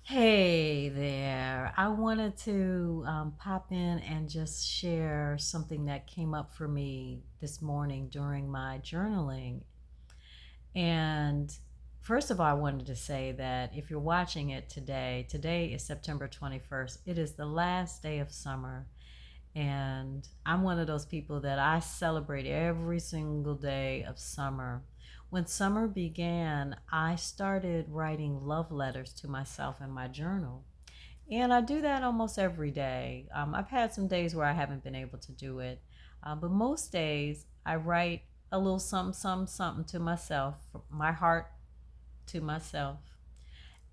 Hey there. I wanted to pop in and just share something that came up for me this morning during my journaling. And first of all, I wanted to say that if you're watching it today is September 21st. It is the last day of summer. And I'm one of those people that I celebrate every single day of summer. When summer began, I started writing love letters to myself in my journal. And I do that almost every day. I've had some days where I haven't been able to do it. But most days, I write a little something, something, something to myself, from my heart to myself.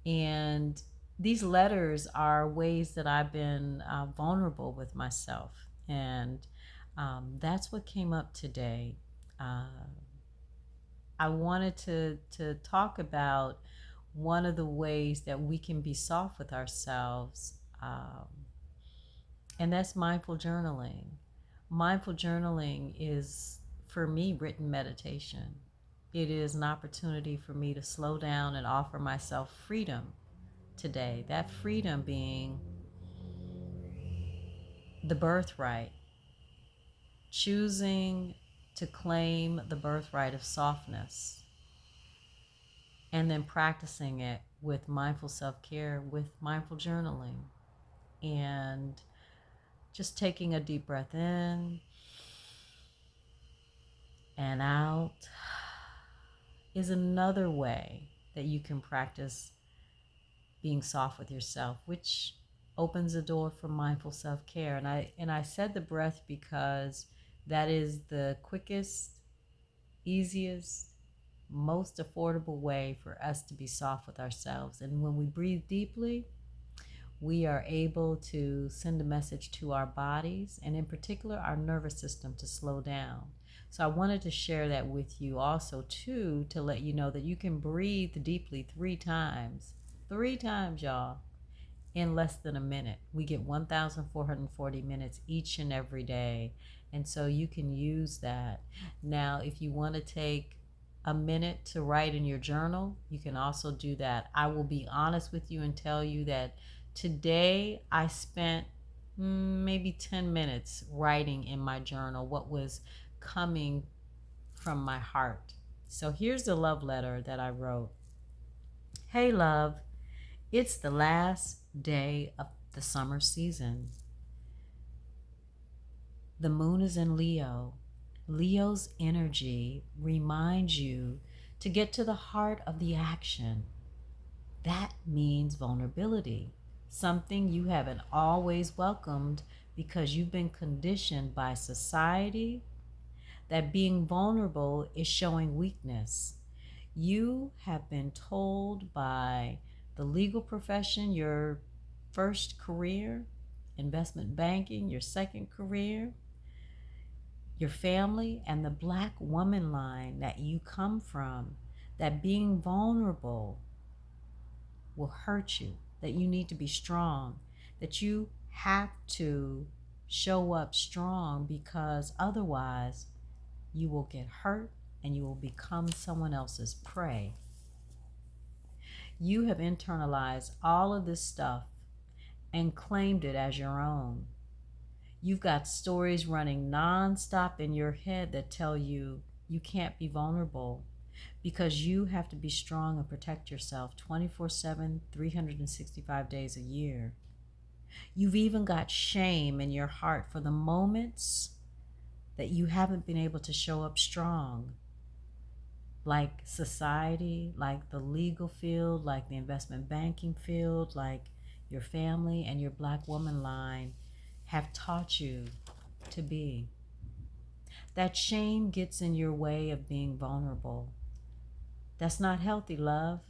And these letters are ways that I've been vulnerable with myself. And that's what came up today. Uh, I wanted to talk about one of the ways that we can be soft with ourselves, and that's mindful journaling. Mindful journaling is, for me, written meditation. It is an opportunity for me to slow down and offer myself freedom today. That freedom being the birthright, choosing to claim the birthright of softness, and then practicing it with mindful self care, with mindful journaling, and just taking a deep breath in and out is another way that you can practice being soft with yourself, which opens the door for mindful self-care. And I said the breath because that is the quickest, easiest, most affordable way for us to be soft with ourselves. And when we breathe deeply, we are able to send a message to our bodies, and in particular our nervous system, to slow down. So I wanted to share that with you also too, to let you know that you can breathe deeply 3 times, y'all, in less than a minute. We get 1,440 minutes each and every day. And so you can use that. Now, if you want to take a minute to write in your journal, you can also do that. I will be honest with you and tell you that today I spent maybe 10 minutes writing in my journal what was coming from my heart. So here's the love letter that I wrote. Hey, love. It's the last day of the summer season. The moon is in Leo. Leo's energy reminds you to get to the heart of the action. That means vulnerability, something you haven't always welcomed because you've been conditioned by society that being vulnerable is showing weakness. You have been told by the legal profession, your first career, investment banking, your second career, your family, and the black woman line that you come from, that being vulnerable will hurt you, that you need to be strong, that you have to show up strong because otherwise you will get hurt and you will become someone else's prey. You have internalized all of this stuff and claimed it as your own. You've got stories running nonstop in your head that tell you you can't be vulnerable because you have to be strong and protect yourself 24/7, 365 days a year. You've even got shame in your heart for the moments that you haven't been able to show up strong, like society, like the legal field, like the investment banking field, like your family and your black woman line have taught you to be. That shame gets in your way of being vulnerable. That's not healthy, love.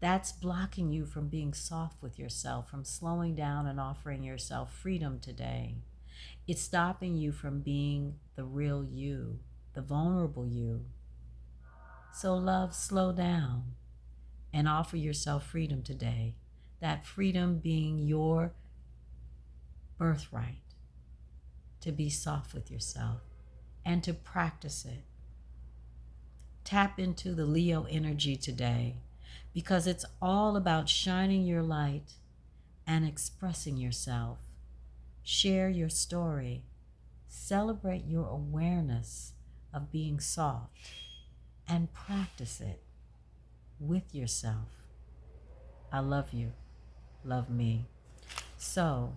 That's blocking you from being soft with yourself, from slowing down and offering yourself freedom today. It's stopping you from being the real you, the vulnerable you. So, love, slow down and offer yourself freedom today. That freedom being your birthright, to be soft with yourself and to practice it. Tap into the Leo energy today. because it's all about shining your light and expressing yourself. Share your story. Celebrate your awareness of being soft and practice it with yourself. I love you. Love me. So,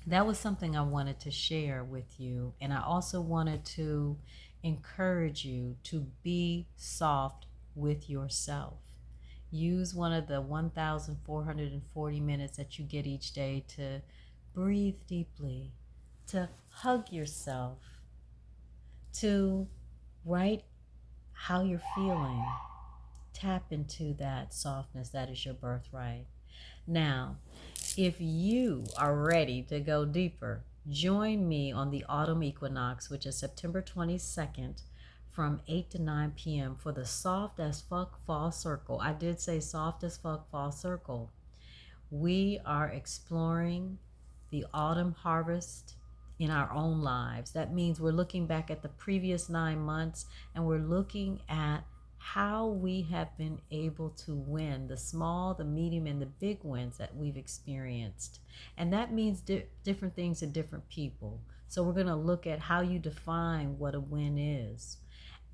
that was something I wanted to share with you. And I also wanted to encourage you to be soft with yourself. Use one of the 1,440 minutes that you get each day to breathe deeply, to hug yourself, to write how you're feeling. Tap into that softness that is your birthright. Now, if you are ready to go deeper, join me on the autumn equinox, which is September 22nd from 8 to 9 p.m. for the Soft as Fuck Fall Circle. I did say Soft as Fuck Fall Circle. We are exploring the autumn harvest in our own lives. That means we're looking back at the previous 9 months and we're looking at how we have been able to win the small, the medium, and the big wins that we've experienced. And that means different things to different people. So we're going to look at how you define what a win is.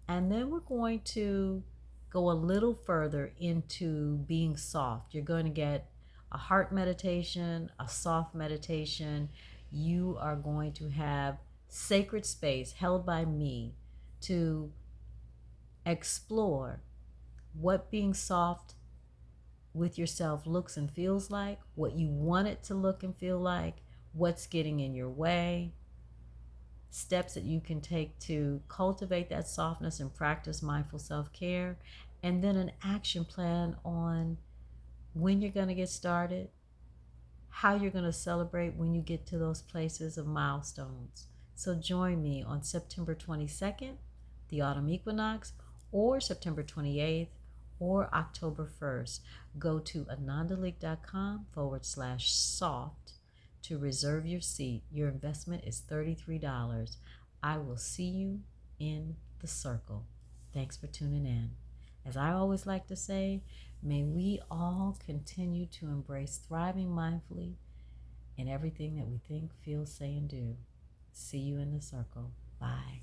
And then we're going to go a little further into being soft. You're going to get a heart meditation, a soft meditation. You are going to have sacred space held by me to explore what being soft with yourself looks and feels like, what you want it to look and feel like, what's getting in your way, steps that you can take to cultivate that softness and practice mindful self-care, and then an action plan on when you're going to get started, how you're going to celebrate when you get to those places of milestones. So join me on September 22nd, the autumn equinox, or September 28th, or October 1st. Go to anandaleek.com/soft to reserve your seat. Your investment is $33. I will see you in the circle. Thanks for tuning in. As I always like to say, may we all continue to embrace thriving mindfully in everything that we think, feel, say, and do. See you in the circle. Bye.